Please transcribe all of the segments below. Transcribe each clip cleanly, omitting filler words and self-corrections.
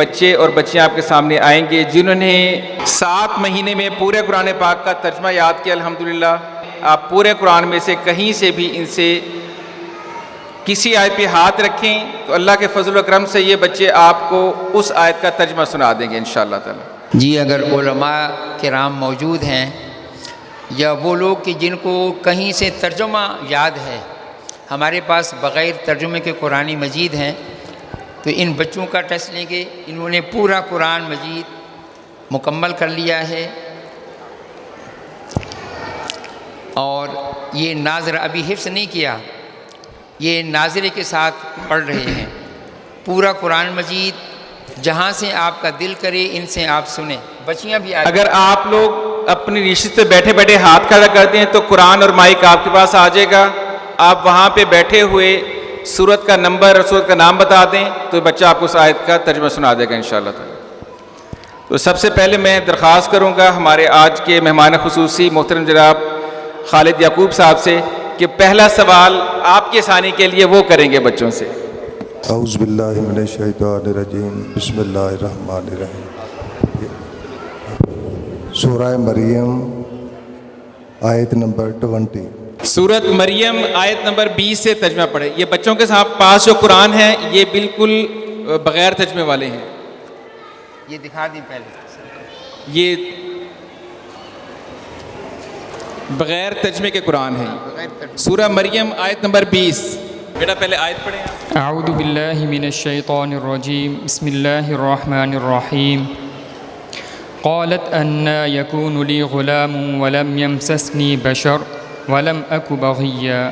بچے اور بچیاں آپ کے سامنے آئیں گے جنہوں نے 7 مہینے میں پورے قرآن پاک کا ترجمہ یاد کیا الحمدللہ۔ آپ پورے قرآن میں سے کہیں سے بھی ان سے کسی آیت پہ ہاتھ رکھیں تو اللہ کے فضل و کرم سے یہ بچے آپ کو اس آیت کا ترجمہ سنا دیں گے انشاءاللہ تعالی۔ جی، اگر علماء کرام موجود ہیں یا وہ لوگ کہ جن کو کہیں سے ترجمہ یاد ہے، ہمارے پاس بغیر ترجمے کے قرآن مجید ہیں، تو ان بچوں کا ٹیسٹ لیں گے۔ انہوں نے پورا قرآن مجید مکمل کر لیا ہے اور یہ ناظرہ ابھی حفظ نہیں کیا، یہ ناظرے کے ساتھ پڑھ رہے ہیں پورا قرآن مجید۔ جہاں سے آپ کا دل کرے ان سے آپ سنیں۔ بچیاں بھی اگر آپ لوگ اپنی نشست پہ بیٹھے بیٹھے ہاتھ کھڑا کرتے ہیں تو قرآن اور مائک آپ کے پاس آ جائے گا، آپ وہاں پہ بیٹھے ہوئے سورت کا نمبر اور سورت کا نام بتا دیں تو بچہ آپ کو اس آیت کا ترجمہ سنا دے گا انشاءاللہ تعالی۔ تو سب سے پہلے میں درخواست کروں گا ہمارے آج کے مہمان خصوصی محترم جناب خالد یعقوب صاحب سے کہ پہلا سوال آپ کے ثانی کے لیے وہ کریں گے بچوں سے۔ اعوذ باللہ من الشیطان الرجیم، بسم اللہ الرحمن الرحیم۔ سورہ مریم آیت نمبر 20۔ سورت مریم آیت نمبر 20 سے ترجمہ پڑھے۔ یہ بچوں کے ساتھ پاس جو قرآن ہے یہ بالکل بغیر ترجمے والے ہیں، یہ دکھا دیں پہلے، یہ بغیر ترجمے کے قرآن ہیں۔ سورہ مریم آیت نمبر 20۔ بیٹا پہلے آیت پڑھیں آپ۔ اعوذ باللہ من الشیطان الرجیم، بسم اللہ الرحمن الرحیم۔ قالت انا یکون لی غلام ولم یمسسنی بشر ولم اک بغیا۔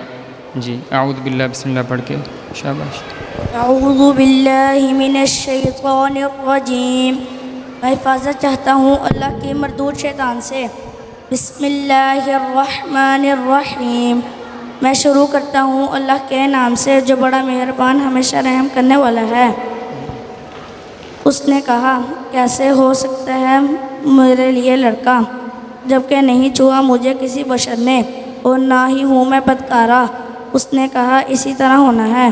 جی اعوذ باللہ، بسم اللہ پڑھ کے شاباش۔ اعوذ باللہ من الشیطان الرجیم، میں حفاظت چاہتا ہوں اللہ کے مردود شیطان سے۔ بسم اللہ الرحمن الرحیم، میں شروع کرتا ہوں اللہ کے نام سے جو بڑا مہربان ہمیشہ رحم کرنے والا ہے۔ اس نے کہا کیسے ہو سکتا ہے میرے لیے لڑکا جبکہ نہیں چھوا مجھے کسی بشر نے اور نہ ہی ہوں میں بدکارا۔ اس نے کہا اسی طرح ہونا ہے۔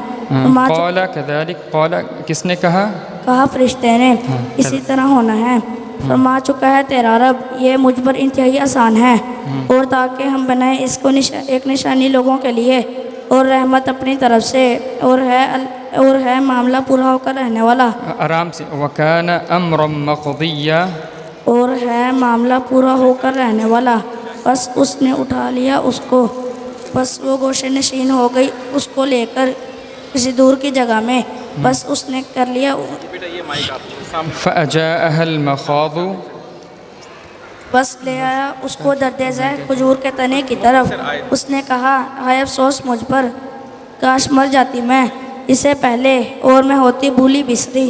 قال کذالک، قال کس نے کہا؟ کہا فرشتے نے اسی طرح ہونا ہے۔ فرما چکا ہے تیرا رب یہ مجھ پر انتہائی آسان ہے، اور تاکہ ہم بنائیں اس کو ایک نشانی لوگوں کے لیے اور رحمت اپنی طرف سے، اور ہے معاملہ پورا ہو کر رہنے والا۔ آرام سے۔ وکان امرا مقضیا، اور ہے معاملہ پورا ہو کر رہنے والا۔ بس اس نے اٹھا لیا اس کو، بس وہ گوشے نشین ہو گئی اس کو لے کر کسی دور کی جگہ میں، بس اس نے کر لیا۔ فاجاءها المخاض، بس لے آیا اس کو درد ذہ کھجور کے تنے کی طرف۔ اس نے کہا ہائے افسوس مجھ پر، کاش مر جاتی میں اس سے پہلے اور میں ہوتی بھولی بسری۔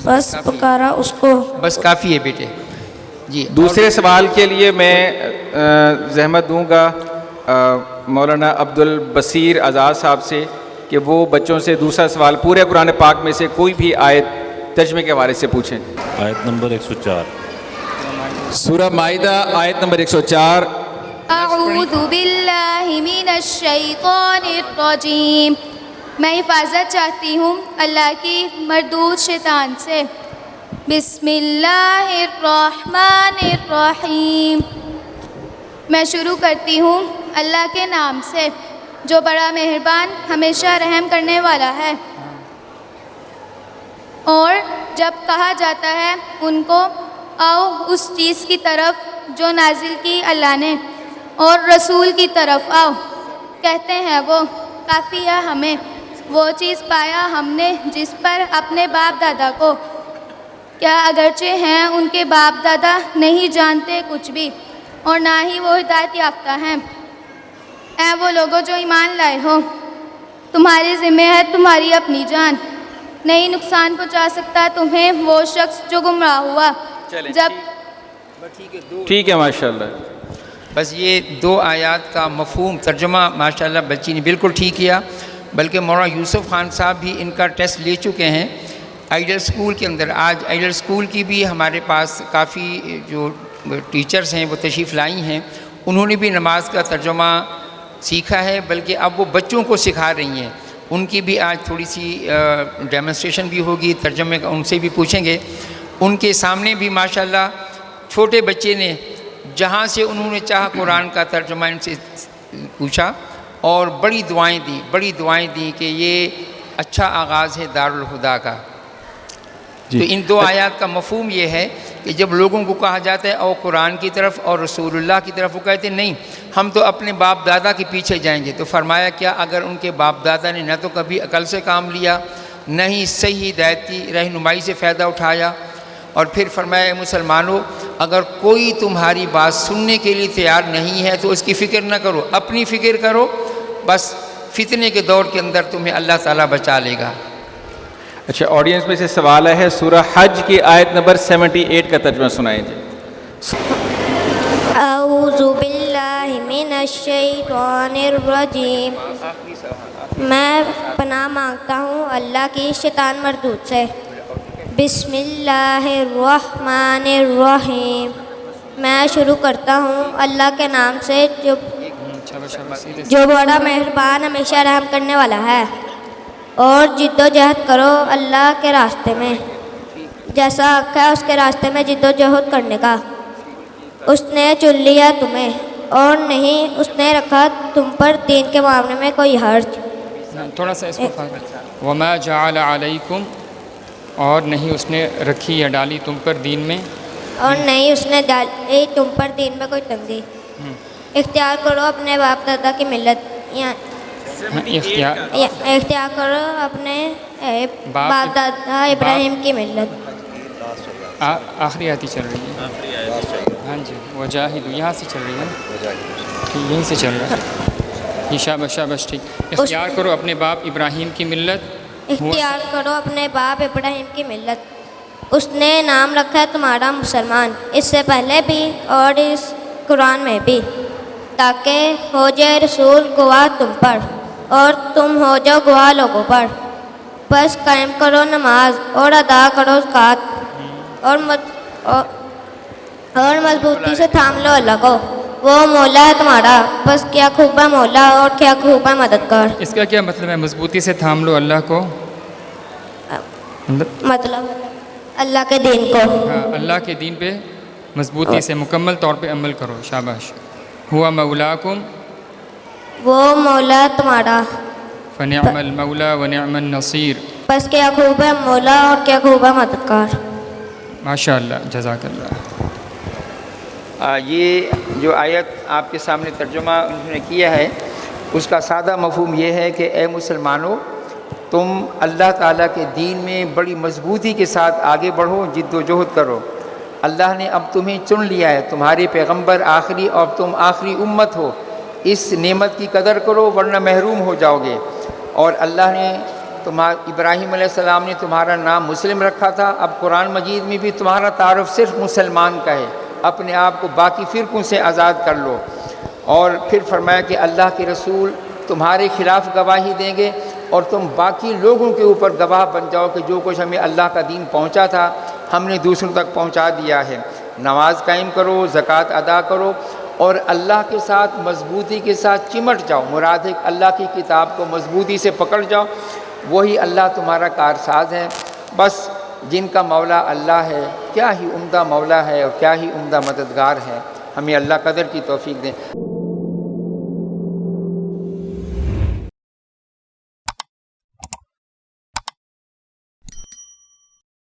بس پکارا اس کو۔ بس کافی ہے بیٹے۔ جی، دوسرے سوال کے لیے میں زحمت دوں گا مولانا عبد البصیر آزاد صاحب سے کہ وہ بچوں سے دوسرا سوال پورے قرآن پاک میں سے کوئی بھی آیت ترجمے کے حوالے سے پوچھیں۔ آیت نمبر 104۔ سورہ مائدہ آیت نمبر 104۔ اعوذ باللہ من الشیطان الرجیم، میں حفاظت چاہتی ہوں اللہ کی مردود شیطان سے۔ بسم اللہ الرحمن الرحیم، میں شروع کرتی ہوں اللہ کے نام سے جو بڑا مہربان ہمیشہ رحم کرنے والا ہے۔ اور جب کہا جاتا ہے ان کو آؤ اس چیز کی طرف جو نازل کی اللہ نے اور رسول کی طرف آؤ، کہتے ہیں وہ کافی ہے ہمیں وہ چیز پایا ہم نے جس پر اپنے باپ دادا کو، کیا اگرچہ ہیں ان کے باپ دادا نہیں جانتے کچھ بھی اور نہ ہی وہ ہدایت یافتہ ہیں۔ اے وہ لوگوں جو ایمان لائے ہو، تمہاری ذمہ ہے تمہاری اپنی جان، نہیں نقصان پہنچا سکتا تمہیں وہ شخص جو گمراہ ہوا جب۔ ٹھیک ہے ماشاءاللہ۔ بس یہ 2 آیات کا مفہوم ترجمہ ماشاءاللہ بچی نے بالکل ٹھیک کیا، بلکہ مولانا یوسف خان صاحب بھی ان کا ٹیسٹ لے چکے ہیں آئیڈل اسکول کے اندر۔ آج آئیڈل اسکول کی بھی ہمارے پاس کافی جو ٹیچرز ہیں وہ تشریف لائی ہیں، انہوں نے بھی نماز کا ترجمہ سیکھا ہے، بلکہ اب وہ بچوں کو سکھا رہی ہیں۔ ان کی بھی آج تھوڑی سی ڈیمونسٹریشن بھی ہوگی، ترجمے کا ان سے بھی پوچھیں گے۔ ان کے سامنے بھی ماشاءاللہ چھوٹے بچے نے جہاں سے انہوں نے چاہا قرآن کا ترجمہ ان سے پوچھا اور بڑی دعائیں دیں کہ یہ اچھا آغاز ہے دارالہدا کا۔ تو ان دو آیات کا مفہوم یہ ہے کہ جب لوگوں کو کہا جاتا ہے اور قرآن کی طرف اور رسول اللہ کی طرف، وہ کہتے ہیں نہیں ہم تو اپنے باپ دادا کے پیچھے جائیں گے۔ تو فرمایا کیا اگر ان کے باپ دادا نے نہ تو کبھی عقل سے کام لیا، نہ ہی صحیح ہدایت کی رہنمائی سے فائدہ اٹھایا، اور پھر فرمایا اے مسلمانوں اگر کوئی تمہاری بات سننے کے لیے تیار نہیں ہے تو اس کی فکر نہ کرو، اپنی فکر کرو، بس فتنے کے دور کے اندر تمہیں اللہ تعالیٰ بچا لے گا۔ اچھا، آڈینس میں سے سوال ہے سورہ حج کی آیت نمبر 78 کا ترجمہ سنائیں جی۔ اعوذ باللہ من الشیطان الرجیم، میں پناہ مانگتا ہوں اللہ کی شیطان مردود سے۔ بسم اللہ الرحمن الرحیم، میں شروع کرتا ہوں اللہ کے نام سے جو بڑا مہربان ہمیشہ رحم کرنے والا ہے۔ اور جد و جہد کرو اللہ کے راستے میں، جیسا حق ہے اس کے راستے میں جد و جہد کرنے کا۔ اس نے چن لیا تمہیں اور نہیں اس نے رکھا تم پر دین کے معاملے میں کوئی حرج۔ تھوڑا سا اس کو فرق، وما جعل علیکم، اور نہیں اس نے رکھی یا ڈالی تم پر دین میں، اور نہیں اس نے ڈالی تم پر دین میں کوئی تنگی۔ اختیار کرو اپنے باپ دادا کی ملت، اختیار کرو اپنے باپ دادا ابراہیم کی ملت۔ آخری آتی چل رہی ہے، ہاں جی، وجاہدوا یہاں سے چل رہی ہے، یہیں سے چل رہا ہے یہ، شاباش ٹھیک۔ اختیار کرو اپنے باپ ابراہیم کی ملت، اختیار کرو اپنے باپ ابراہیم کی ملت، اس نے نام رکھا ہے تمہارا مسلمان، اس سے پہلے بھی اور اس قرآن میں بھی، تاکہ ہو جائے رسول گواہ تم پر اور تم ہو جاؤ گواہ لوگوں پر۔ بس قائم کرو نماز اور ادا کرو زکوٰۃ اور مضبوطی سے تھام لو اللہ کو، وہ مولا ہے تمہارا، بس کیا خوب ہے مولا اور کیا خوب ہے مددگار۔ اس کا کیا مطلب ہے مضبوطی سے تھام لو اللہ کو؟ مطلب اللہ کے دین کو، ہاں، اللہ کے دین پہ مضبوطی سے مکمل طور پہ عمل کرو، شاباش۔ ہوا مولاکم، وہ مولا ہے تمہارا، فنعم المولا ونعم النصیر، بس کیا خوب ہے مولا اور کیا خوب ہے مددگار۔ ماشاء اللہ، جزاک اللہ۔ یہ جو آیت آپ کے سامنے ترجمہ انہوں نے کیا ہے اس کا سادہ مفہوم یہ ہے کہ اے مسلمانوں تم اللہ تعالیٰ کے دین میں بڑی مضبوطی کے ساتھ آگے بڑھو، جد و جہد کرو۔ اللہ نے اب تمہیں چن لیا ہے، تمہارے پیغمبر آخری اور تم آخری امت ہو، اس نعمت کی قدر کرو ورنہ محروم ہو جاؤ گے۔ اور اللہ نے ابراہیم علیہ السلام نے تمہارا نام مسلم رکھا تھا، اب قرآن مجید میں بھی تمہارا تعارف صرف مسلمان کا ہے، اپنے آپ کو باقی فرقوں سے آزاد کر لو۔ اور پھر فرمایا کہ اللہ کے رسول تمہارے خلاف گواہی دیں گے اور تم باقی لوگوں کے اوپر گواہ بن جاؤ کہ جو کچھ ہمیں اللہ کا دین پہنچا تھا ہم نے دوسروں تک پہنچا دیا ہے۔ نماز قائم کرو، زکوٰۃ ادا کرو اور اللہ کے ساتھ مضبوطی کے ساتھ چمٹ جاؤ، مراد ہے اللہ کی کتاب کو مضبوطی سے پکڑ جاؤ، وہی اللہ تمہارا کارساز ہے۔ بس جن کا مولا اللہ ہے، کیا ہی عمدہ مولا ہے اور کیا ہی عمدہ مددگار ہے، ہمیں اللہ قدر کی توفیق دیں۔